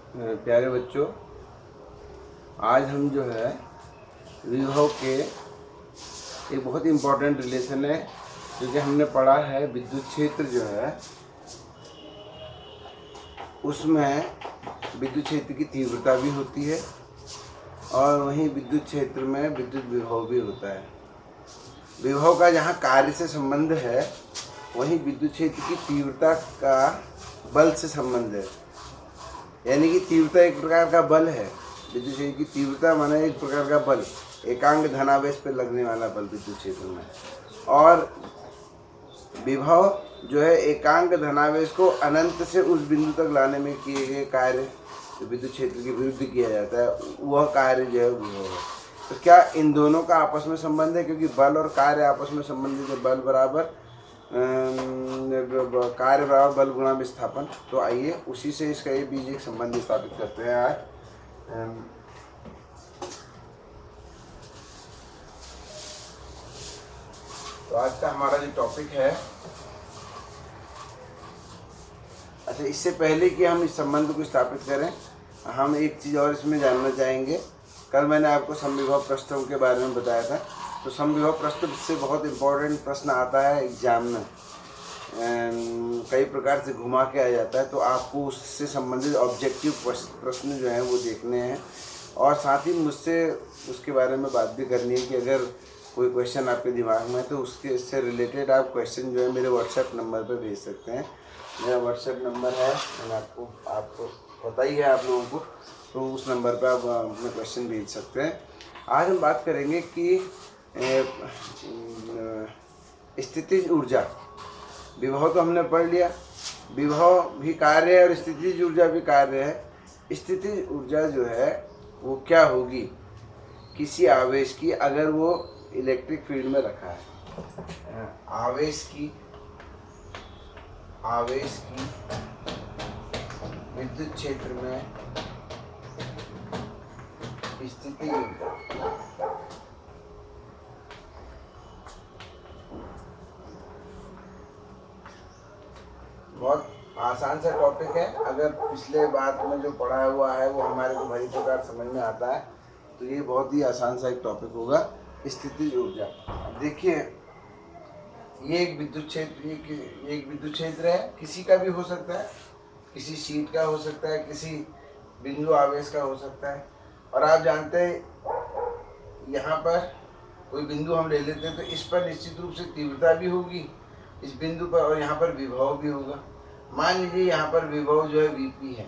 मेरे प्यारे बच्चों, आज हम जो है विभव के एक बहुत ही इम्पोर्टेंट रिलेशन है, क्योंकि हमने पढ़ा है विद्युत क्षेत्र जो है उसमें विद्युत क्षेत्र की तीव्रता भी होती है और वहीं विद्युत क्षेत्र में विद्युत विभव भी होता है। विभव का जहाँ कार्य से संबंध है वहीं विद्युत क्षेत्र की तीव्रता का बल से संबंध है। यानी कि तीव्रता एक प्रकार का बल है। विद्युत क्षेत्र की तीव्रता माने एक प्रकार का बल, एकांक धनावेश पर लगने वाला बल विद्युत क्षेत्र में, और विभव जो है एकांक धनावेश को अनंत से उस बिंदु तक लाने में किए गए कार्य जो विद्युत क्षेत्र के विरुद्ध किया जाता है, वह कार्य जो है विभव है। तो क्या इन दोनों का आपस में संबंध है? क्योंकि बल और कार्य आपस में संबंधित है। बल बराबर कार्य बराबर बल गुणा विस्थापन। तो आइए उसी से इसका ये बीज एक संबंध स्थापित करते हैं आज। तो आज का हमारा जो टॉपिक है, अच्छा इससे पहले कि हम इस संबंध को स्थापित करें, हम एक चीज़ और इसमें जानना चाहेंगे। कल मैंने आपको समविभव पृष्ठों के बारे में बताया था। तो समविभव पृष्ठ से बहुत इम्पोर्टेंट प्रश्न आता है एग्जाम में, कई प्रकार से घुमा के आ जाता है। तो आपको उससे संबंधित ऑब्जेक्टिव प्रश्न जो हैं वो देखने हैं, और साथ ही मुझसे उसके बारे में बात भी करनी है कि अगर कोई क्वेश्चन आपके दिमाग में है तो उसके इससे रिलेटेड आप क्वेश्चन जो है मेरे व्हाट्सएप नंबर पर भेज सकते हैं। मेरा व्हाट्सएप नंबर है, मैंने आपको पता ही है आप लोगों को, तो उस नंबर पर आप अपने क्वेश्चन भेज सकते हैं। आज हम बात करेंगे कि स्थितिज ऊर्जा। विभव तो हमने पढ़ लिया, विभव भी कार्य है और स्थितिज ऊर्जा भी कार्य है। स्थितिज ऊर्जा जो है वो क्या होगी किसी आवेश की, अगर वो इलेक्ट्रिक फील्ड में रखा है। आवेश की विद्युत क्षेत्र में स्थिति बहुत आसान सा टॉपिक है। अगर पिछले बात में जो पढ़ा हुआ है वो हमारे को भली प्रकार समझ में आता है तो ये बहुत ही आसान सा एक टॉपिक होगा, स्थितिज ऊर्जा। अब देखिए, ये एक विद्युत क्षेत्र है, किसी का भी हो सकता है, किसी शीट का हो सकता है, किसी बिंदु आवेश का हो सकता है। और आप जानते हैं यहाँ पर कोई बिंदु हम ले लेते हैं तो इस पर निश्चित रूप से तीव्रता भी होगी इस बिंदु पर, और यहाँ पर विभव भी होगा। मान लीजिए यहाँ पर विभव जो है Vp है।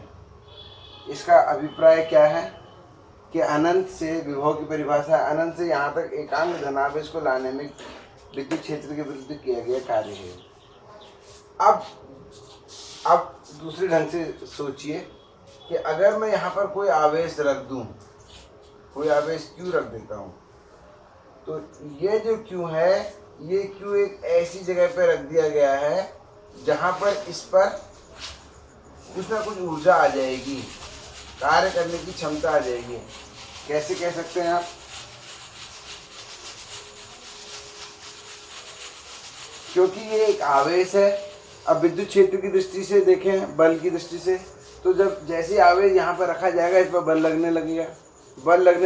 इसका अभिप्राय क्या है कि अनंत से, विभव की परिभाषा अनंत से यहाँ तक एकांक धनावेश को लाने में विद्युत क्षेत्र के विरुद्ध किया गया कार्य है। अब दूसरे ढंग से सोचिए कि अगर मैं यहाँ पर कोई आवेश रख दूँ, कोई आवेश Q रख देता हूँ, तो ये जो Q है, ये Q एक ऐसी जगह पर रख दिया गया है जहाँ पर इस पर कुछ ना कुछ ऊर्जा आ जाएगी, कार्य करने की क्षमता आ जाएगी। कैसे कह सकते हैं आप? क्योंकि ये एक आवेश है। अब विद्युत क्षेत्र की दृष्टि से देखें, बल की दृष्टि से, तो जब जैसे आवेश यहाँ पर रखा जाएगा इस पर बल लगने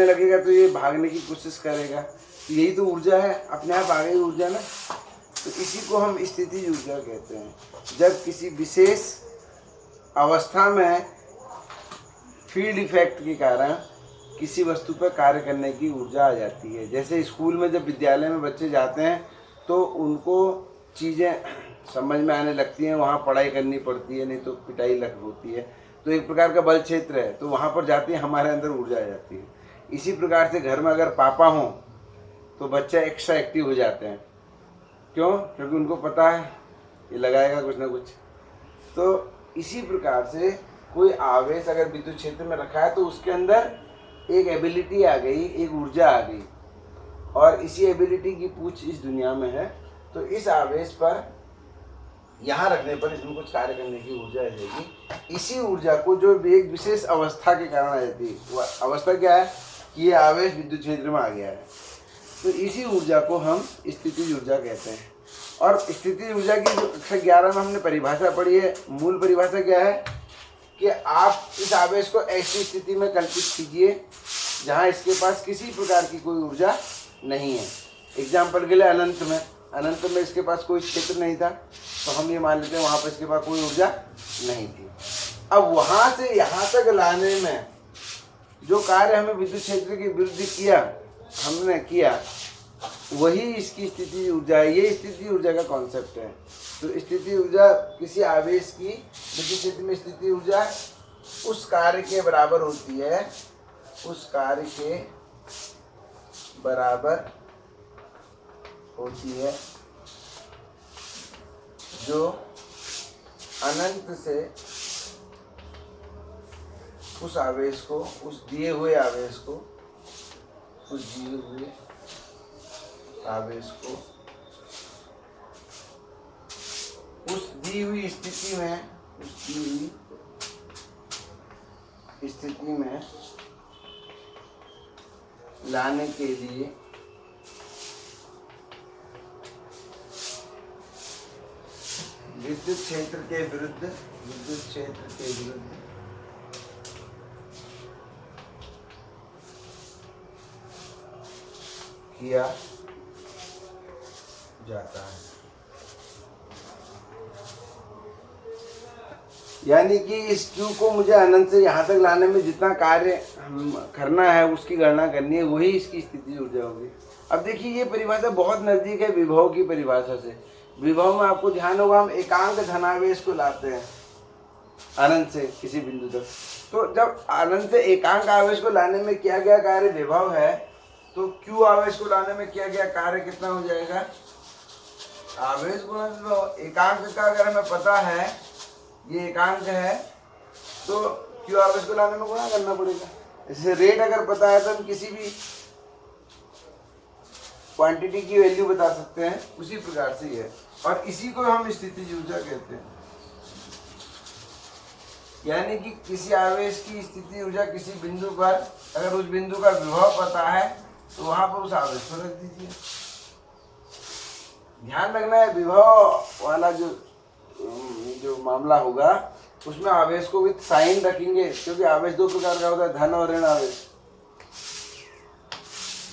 लगेगा तो ये भागने की कोशिश करेगा। तो यही तो ऊर्जा है, अपने आप आ गई ऊर्जा ना। तो इसी को हम स्थितिज ऊर्जा कहते हैं। जब किसी विशेष अवस्था में फील्ड इफेक्ट के कारण किसी वस्तु पर कार्य करने की ऊर्जा आ जाती है। जैसे स्कूल में जब विद्यालय में बच्चे जाते हैं तो उनको चीज़ें समझ में आने लगती हैं, वहाँ पढ़ाई करनी पड़ती है, नहीं तो पिटाई लग होती है। तो एक प्रकार का बल क्षेत्र है, तो वहाँ पर जाते ही हमारे अंदर ऊर्जा आ जाती है। इसी प्रकार से घर में अगर पापा हों तो बच्चा एक्स्ट्रा एक्टिव हो जाते हैं। क्यों? क्योंकि उनको पता है ये लगाएगा कुछ ना कुछ। तो इसी प्रकार से कोई आवेश अगर विद्युत क्षेत्र में रखा है तो उसके अंदर एक एबिलिटी आ गई, एक ऊर्जा आ गई, और इसी एबिलिटी की पूछ इस दुनिया में है। तो इस आवेश पर यहाँ रखने पर इसमें कुछ कार्य करने की ऊर्जा आ जाएगी। इसी ऊर्जा को जो एक विशेष अवस्था के कारण आ जाती है, वो अवस्था क्या है कि ये आवेश विद्युत क्षेत्र में आ गया है, तो इसी ऊर्जा को हम स्थितिज ऊर्जा कहते हैं। और स्थितिज ऊर्जा की जो कक्षा 11 में हमने परिभाषा पढ़ी है, मूल परिभाषा क्या है कि आप इस आवेश को ऐसी स्थिति में कल्पित कीजिए जहाँ इसके पास किसी प्रकार की कोई ऊर्जा नहीं है। एग्जाम्पल के लिए अनंत में इसके पास कोई क्षेत्र नहीं था, तो हम ये मान लेते हैं वहाँ पर इसके पास कोई ऊर्जा नहीं थी। अब वहाँ से यहाँ तक लाने में जो कार्य हमें विद्युत क्षेत्र के विरुद्ध हमने किया, वही इसकी स्थिति ऊर्जा है। ये स्थिति ऊर्जा का कॉन्सेप्ट है। तो स्थिति ऊर्जा किसी आवेश की विद्युत क्षेत्र में स्थिति ऊर्जा उस कार्य के बराबर होती है, उस कार्य के बराबर होती है जो अनंत से उस आवेश को, उस दिए हुए आवेश को, उस दिए हुए आवेश को उस दी हुई स्थिति में, उस दी हुई स्थिति में लाने के लिए विद्युत क्षेत्र के विरुद्ध किया जाता है। यानी कि इस Q को मुझे अनंत से यहाँ तक लाने में जितना कार्य करना है, उसकी गणना करनी है, वही इसकी स्थिति ऊर्जा होगी। अब देखिए, ये परिभाषा बहुत नज़दीक है विभव की परिभाषा से। विभव में आपको ध्यान होगा, हम एकांक धनावेश को लाते हैं अनंत से किसी बिंदु तक। तो जब अनंत से एकांक आवेश को लाने में किया गया कार्य विभव है, तो Q आवेश को लाने में किया गया कार्य कितना हो जाएगा? आवेश गुणा विभव। एकांक का अगर हमें पता है ये एकांक है, तो Q आवेश को लाने में गुणा करना पड़ेगा। जैसे रेट अगर पता है तो हम किसी भी क्वांटिटी की वैल्यू बता सकते हैं, उसी प्रकार से ही है। और इसी को हम स्थितिज ऊर्जा कहते हैं। यानी कि किसी आवेश की स्थिति ऊर्जा किसी बिंदु पर, अगर उस बिंदु का विभव पता है तो वहां पर उस आवेश को रख दीजिए। ध्यान रखना है, विभव वाला जो मामला होगा उसमें आवेश को विद साइन रखेंगे, क्योंकि आवेश दो प्रकार का होता है, धन और ऋण आवेश।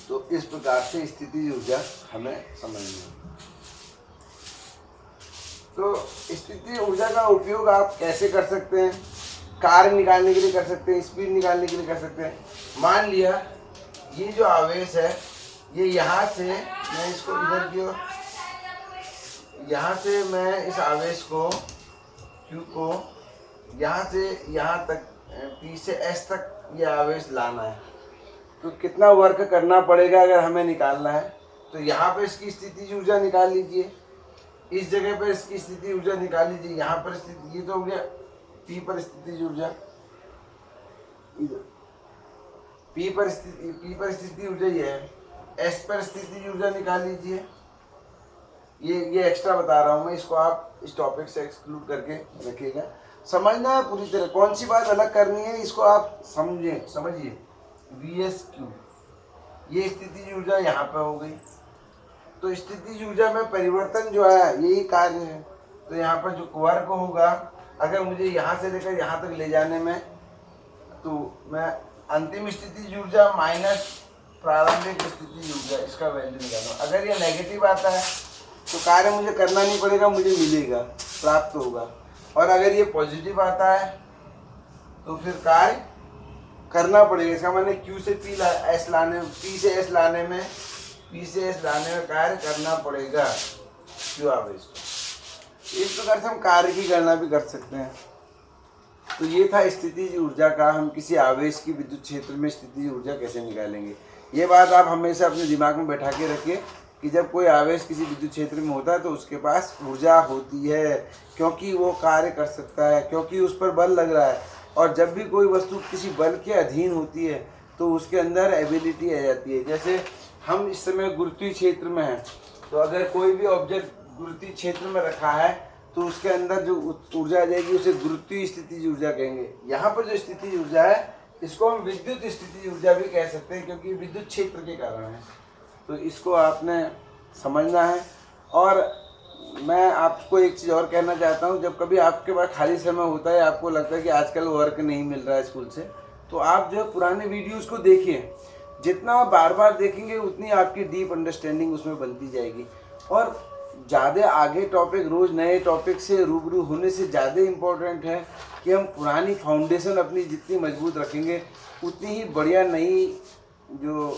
तो इस प्रकार से स्थिति ऊर्जा हमें समझनी है। तो स्थिति ऊर्जा का उपयोग आप कैसे कर सकते हैं? कार्य निकालने के लिए कर सकते हैं, स्पीड निकालने के लिए कर सकते हैं। मान लिया ये जो आवेश है, ये यहाँ से मैं इसको इधर की ओर, यहाँ से मैं इस आवेश को Q को यहाँ से यहाँ तक, P से S तक ये आवेश लाना है, तो कितना वर्क करना पड़ेगा अगर हमें निकालना है? तो यहाँ पे इसकी स्थिति ऊर्जा निकाल लीजिए, इस जगह पर इसकी स्थिति ऊर्जा निकाल लीजिए। यहाँ पर स्थिति, ये तो हो गया P पर स्थिति ऊर्जा, P पर स्थिति ऊर्जा ये है। S पर स्थिति ऊर्जा निकाल लीजिए। ये एक्स्ट्रा बता रहा हूँ मैं, इसको आप इस टॉपिक से एक्सक्लूड करके रखिएगा। समझना है पूरी तरह, कौन सी बात अलग करनी है इसको आप समझिए। VSQ, ये स्थिति ऊर्जा यहाँ पे हो गई। तो स्थिति ऊर्जा में परिवर्तन जो है यही कार्य है। तो यहाँ पर जो वर्क होगा, अगर मुझे यहाँ से लेकर यहाँ तक ले जाने में, तो मैं अंतिम स्थिति ऊर्जा माइनस प्रारंभिक स्थिति ऊर्जा, इसका वैल्यू निकालूँ। अगर ये नेगेटिव आता है तो कार्य मुझे करना नहीं पड़ेगा, मुझे मिलेगा, प्राप्त होगा। और अगर ये पॉजिटिव आता है तो फिर कार्य करना पड़ेगा। इसका मैंने Q से P से S लाने में कार्य करना पड़ेगा Q आवेश को। इस प्रकार से हम कार्य की गणना भी कर सकते हैं। तो ये था स्थितिज ऊर्जा का, हम किसी आवेश की विद्युत क्षेत्र में स्थितिज ऊर्जा कैसे निकालेंगे। ये बात आप हमेशा अपने दिमाग में बैठा के रखिए कि जब कोई आवेश किसी विद्युत क्षेत्र में होता है तो उसके पास ऊर्जा होती है, क्योंकि वो कार्य कर सकता है, क्योंकि उस पर बल लग रहा है। और जब भी कोई वस्तु किसी बल के अधीन होती है तो उसके अंदर एबिलिटी आ जाती है। जैसे हम इस समय गुरुत्वीय क्षेत्र में हैं, तो अगर कोई भी ऑब्जेक्ट गुरुत्वीय क्षेत्र में रखा है तो उसके अंदर जो ऊर्जा आ जाएगी उसे गुरुत्वीय स्थितिज ऊर्जा कहेंगे। यहाँ पर जो स्थितिज ऊर्जा है इसको हम विद्युत स्थितिज ऊर्जा भी कह सकते हैं, क्योंकि विद्युत क्षेत्र के कारण है। तो इसको आपने समझना है। और मैं आपको एक चीज़ और कहना चाहता हूँ, जब कभी आपके पास खाली समय होता है, आपको लगता है कि आजकल वर्क नहीं मिल रहा है स्कूल से, तो आप जो है पुराने वीडियोस को देखिए। जितना आप बार बार देखेंगे उतनी आपकी डीप अंडरस्टैंडिंग उसमें बनती जाएगी। और ज़्यादा आगे टॉपिक, रोज़ नए टॉपिक से रूबरू होने से ज़्यादा इम्पोर्टेंट है कि हम पुरानी फाउंडेशन अपनी जितनी मजबूत रखेंगे, उतनी ही बढ़िया नई जो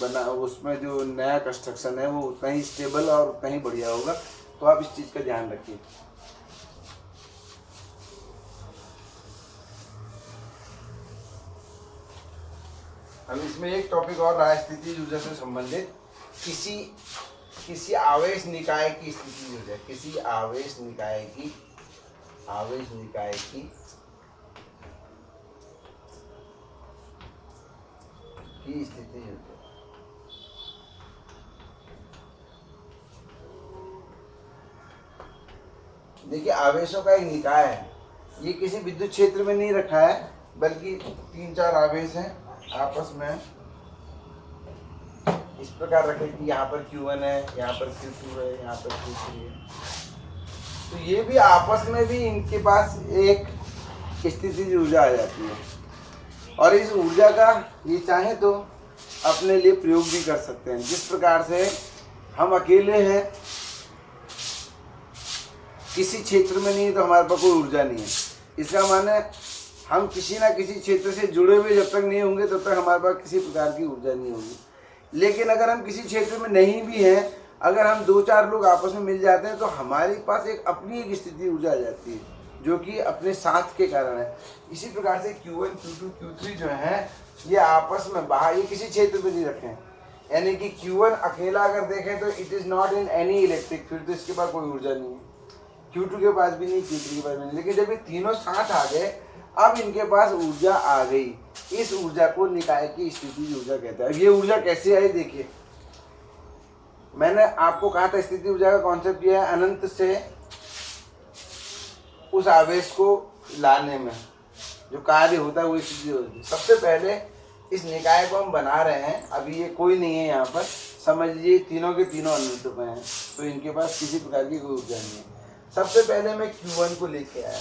बना उसमें जो नया कंस्ट्रक्शन है वो उतना ही स्टेबल और उतना ही बढ़िया होगा। तो आप इस चीज़ का ध्यान रखिए। अब इसमें एक टॉपिक और रहा, स्थिति ऊर्जा से संबंधित। किसी आवेश निकाय की स्थिति ऊर्जा, किसी आवेश निकाय की स्थिति ऊर्जा। देखिए, आवेशों का एक निकाय है, ये किसी विद्युत क्षेत्र में नहीं रखा है, बल्कि 3-4 आवेश हैं आपस में इस प्रकार रखे कि यहाँ पर Q1 है, यहाँ पर Q2 है, यहाँ पर Q3 है। तो ये भी आपस में भी इनके पास एक स्थिति ऊर्जा आ जाती है, और इस ऊर्जा का ये चाहे तो अपने लिए प्रयोग भी कर सकते हैं। जिस प्रकार से हम अकेले हैं, किसी क्षेत्र में नहीं, तो हमारे पास कोई ऊर्जा नहीं है। इसका माने हम किसी ना किसी क्षेत्र से जुड़े हुए जब तक नहीं होंगे तब तक हमारे पास किसी प्रकार की ऊर्जा नहीं होगी। लेकिन अगर हम किसी क्षेत्र में नहीं भी हैं, अगर हम 2-4 लोग आपस में मिल जाते हैं, तो हमारे पास एक अपनी एक स्थिति ऊर्जा आ जाती है, जो कि अपने साथ के कारण है। इसी प्रकार से Q1, Q2, Q3 जो है, ये आपस में बाहर, ये किसी क्षेत्र में नहीं रखे हैं। यानी कि Q1 अकेला अगर देखें तो it is not in any electric field, तो इसके पास कोई ऊर्जा नहीं है। Q2 के पास भी नहीं, Q3 के पास भी नहीं। लेकिन जब ये तीनों साथ आ गए, अब इनके पास ऊर्जा आ गई। इस ऊर्जा को निकाय की स्थिति ऊर्जा कहते हैं। अब ये ऊर्जा कैसे आई, देखिए, मैंने आपको कहा था स्थिति ऊर्जा का कॉन्सेप्ट यह है, अनंत से उस आवेश को लाने में जो कार्य होता है वो स्थिति ऊर्जा। सबसे पहले इस निकाय को हम बना रहे हैं, अभी ये कोई नहीं है यहाँ पर, समझ लीजिए तीनों के तीनों अनंत में हैं, तो इनके पास किसी प्रकार की कोई ऊर्जा नहीं है। सबसे पहले मैं Q1 को लेके आया,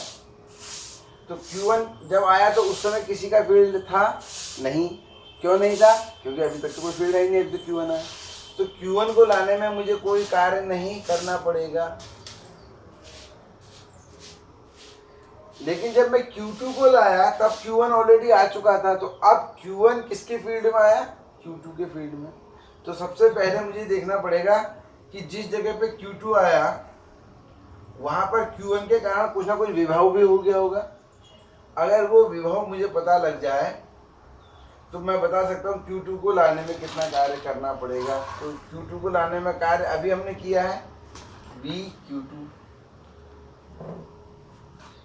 तो Q1 जब आया तो उस समय किसी का फील्ड था नहीं। क्यों नहीं था? क्योंकि अभी तक तो कोई फील्ड ही नहीं, अभी तो Q1 आया। तो Q1 को लाने में मुझे कोई कार्य नहीं करना पड़ेगा। लेकिन जब मैं Q2 को लाया तब Q1 ऑलरेडी आ चुका था, तो अब Q1 किसके फील्ड में आया? Q2 के फील्ड में। तो सबसे पहले मुझे देखना पड़ेगा कि जिस जगह पे Q2 आया वहाँ पर Q1 के कारण कुछ ना कुछ विभव भी हो गया होगा। अगर वो विभव मुझे पता लग जाए तो मैं बता सकता हूँ Q2 को लाने में कितना कार्य करना पड़ेगा। तो Q2 को लाने में कार्य अभी हमने किया है VQ2,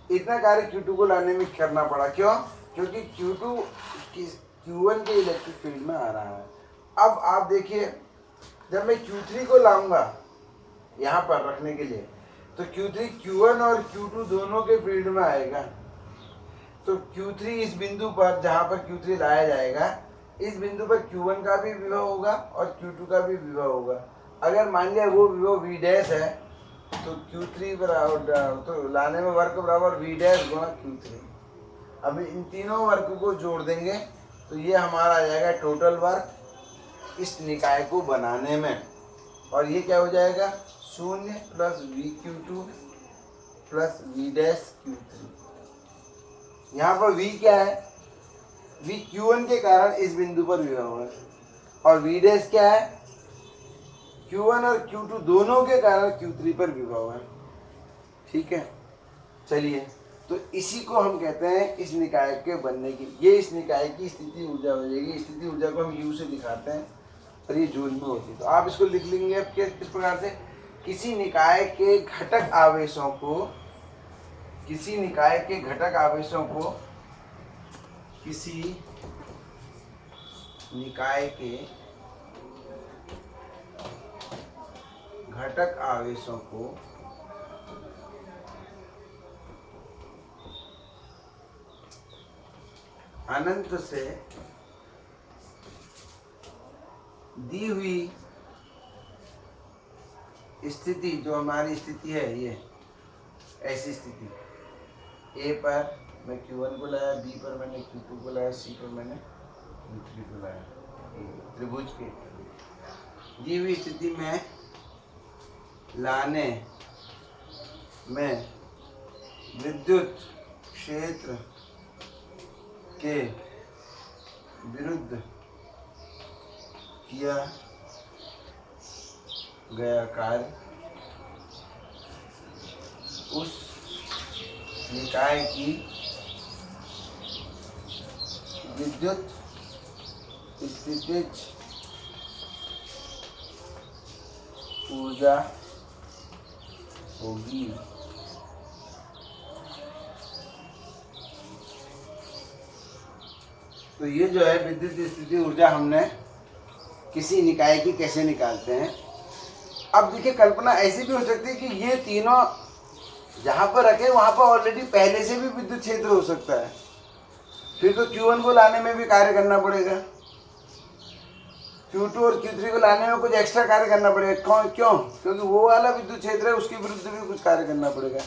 इतना कार्य Q2 को लाने में करना पड़ा। क्यों? क्योंकि Q2 Q1 के इलेक्ट्रिक फील्ड में आ रहा है। अब आप देखिए, जब मैं Q3 को लाऊंगा यहाँ पर रखने के लिए, तो Q3 Q1 और Q2 दोनों के फील्ड में आएगा। तो Q3 इस बिंदु पर, जहाँ पर Q3 लाया जाएगा, इस बिंदु पर Q1 का भी विभव होगा और Q2 का भी विभव होगा। अगर मान लिया वो विभव V डैश है, तो Q3 बराबर, तो लाने में वर्क बराबर V डैश गुणा Q3। अब इन तीनों वर्क को जोड़ देंगे तो ये हमारा आ जाएगा टोटल वर्क इस निकाय को बनाने में। और ये क्या हो जाएगा? 0 plus VQ2 plus V dash Q3। यहाँ पर V क्या है? V Q1 के कारण इस बिंदु पर विभव है, और V डैश क्या है? Q1 और Q2 दोनों के कारण Q3 पर विभव है। ठीक है, चलिए, तो इसी को हम कहते हैं इस निकाय के बनने की, ये इस निकाय की स्थिति ऊर्जा हो जाएगी। स्थिति ऊर्जा को हम U से दिखाते हैं और ये जूल में होती है। तो आप इसको लिख लेंगे अब किस प्रकार से, किसी निकाय के घटक आवेशों को, किसी निकाय के घटक आवेशों को, किसी निकाय के घटक आवेशों को अनंत से दी हुई स्थिति जो हमारी स्थिति है, ये ऐसी स्थिति, ए पर मैं Q1 को लाया, बी पर मैंने Q2 को लाया, सी पर मैंने Q3 को लाया, त्रिभुज के दी हुई स्थिति में लाने में विद्युत क्षेत्र के विरुद्ध किया गया कार्य उस निकाय की विद्युत स्थितिज ऊर्जा होगी। तो ये जो है विद्युत स्थिति ऊर्जा हमने किसी निकाय की कैसे निकालते हैं। अब देखिए, कल्पना ऐसी भी हो सकती है कि ये तीनों जहाँ पर रखे वहाँ पर ऑलरेडी पहले से भी विद्युत क्षेत्र हो सकता है, फिर तो Q1 को लाने में भी कार्य करना पड़ेगा, Q2 और Q3 को लाने में कुछ एक्स्ट्रा कार्य करना पड़ेगा। क्यों? क्योंकि वो वाला विद्युत क्षेत्र है, उसके विरुद्ध भी कुछ कार्य करना पड़ेगा,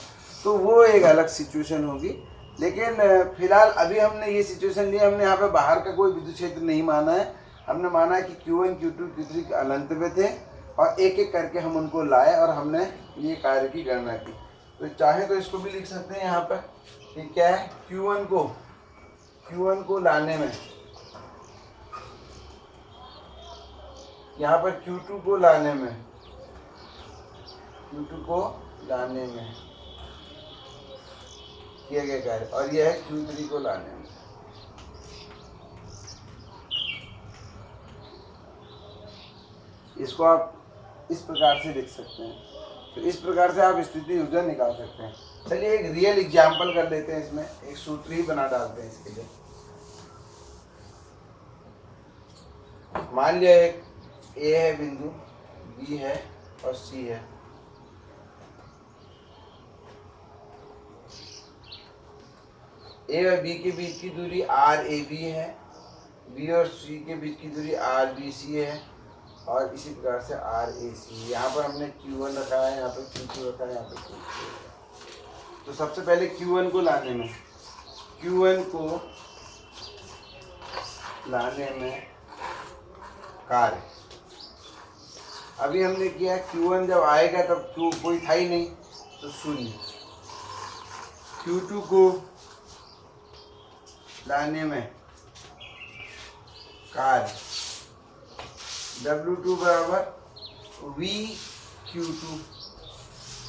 तो वो एक अलग सिचुएशन होगी। लेकिन फिलहाल अभी हमने ये सिचुएशन लिया, हमने यहाँ पे बाहर का कोई विद्युत क्षेत्र नहीं माना है, हमने माना है कि Q1, Q2, Q3 अनंत में थे और एक एक करके हम उनको लाए और हमने ये कार्य की गणना की। तो चाहे तो इसको भी लिख सकते हैं यहाँ पर कि क्या है, Q1 को लाने में, यहाँ पर Q2 को लाने में किया गया कार्य, और यह है Q3 को लाने में। इसको आप इस प्रकार से लिख सकते हैं। तो इस प्रकार से आप स्थिति ऊर्जा निकाल सकते हैं। चलिए एक रियल एग्जाम्पल कर लेते हैं, इसमें एक सूत्र ही बना डालते हैं इसके लिए। मान लिया एक ए है बिंदु, बी है और सी है। ए और बी के बीच की दूरी RAB है, बी और सी के बीच की दूरी RBC है, और इसी प्रकार से RAC। यहाँ पर हमने Q1 रखा है, यहाँ पर Q2 रखा है, यहाँ पर Q3 रखा है। तो सबसे पहले Q1 को लाने में कार्य अभी हमने किया, Q1 जब आएगा तब कोई था ही नहीं, तो 0। Q2 को लाने में कार्य W2 बराबर VQ2।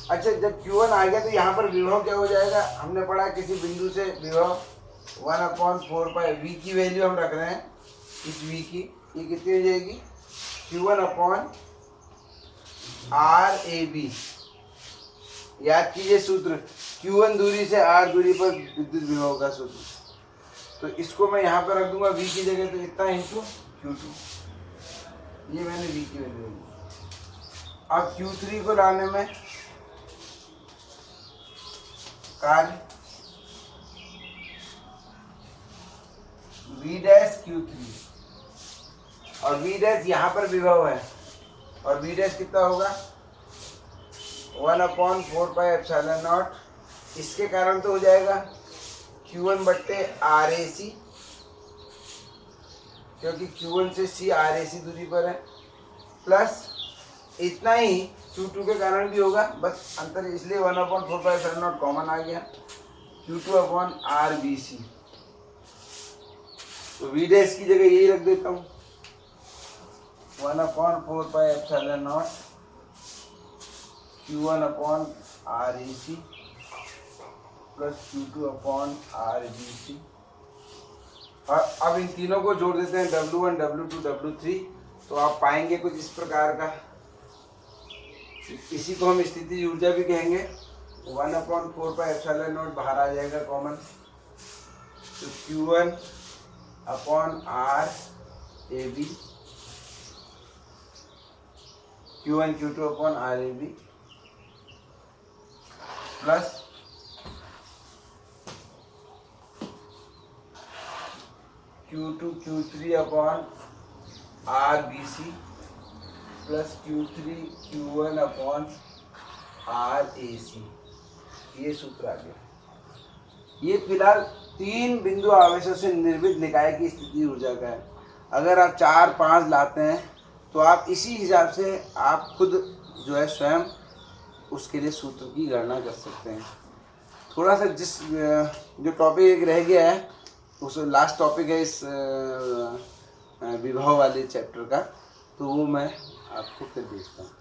अच्छा, जब Q1 आ गया तो यहाँ पर विभव क्या हो जाएगा, हमने पढ़ा किसी बिंदु से विभव 1/4 पाई, V की वैल्यू हम रख रहे हैं, इस V की, ये कितनी हो जाएगी, Q1/RAB। याद कीजिए सूत्र, Q1 दूरी से R दूरी पर विद्युत विभव का सूत्र। तो इसको मैं यहाँ पर रख दूंगा V की जगह, तो इतना इंटू Q2, ये मैंने V की वैल्यू दी। अब Q3 को लाने में कार्य V'Q3, और V' यहाँ पर विभव है, और V' कितना होगा 1/4 पाई एप्सिलॉन नॉट। इसके कारण तो हो जाएगा Q1/RAC, क्योंकि Q1 से C RAC दूरी पर है, प्लस इतना ही Q2 के कारण भी होगा, बस अंतर इसलिए 1/4 पाई एप्सिलॉन नॉट कॉमन आ गया, Q2/RBC। तो V' की जगह यही रख देता हूँ, 1/4 pi epsilon not Q1/RAC plus Q2/RBC। और अब इन तीनों को जोड़ देते हैं, W1, W2, W3, तो आप पाएंगे कुछ इस प्रकार का। इसी को हम स्थिति ऊर्जा भी कहेंगे। 1/4 पाई एप्सिलॉन नॉट बाहर आ जाएगा कॉमन, तो Q1/RAB, Q1 Q2/RAB plus Q2 Q3/RBC plus Q3 Q1 RAC, ये सूत्र आ गया। ये फिलहाल 3 बिंदु आवेशों से निर्मित निकाय की स्थिति ऊर्जा का है। अगर आप 4-5 लाते हैं तो आप इसी हिसाब से आप खुद जो है स्वयं उसके लिए सूत्र की गणना कर सकते हैं। थोड़ा सा जो टॉपिक एक रह गया है, उस लास्ट टॉपिक है इस विभव वाले चैप्टर का, तो वो मैं आपको फिर भेजता हूँ।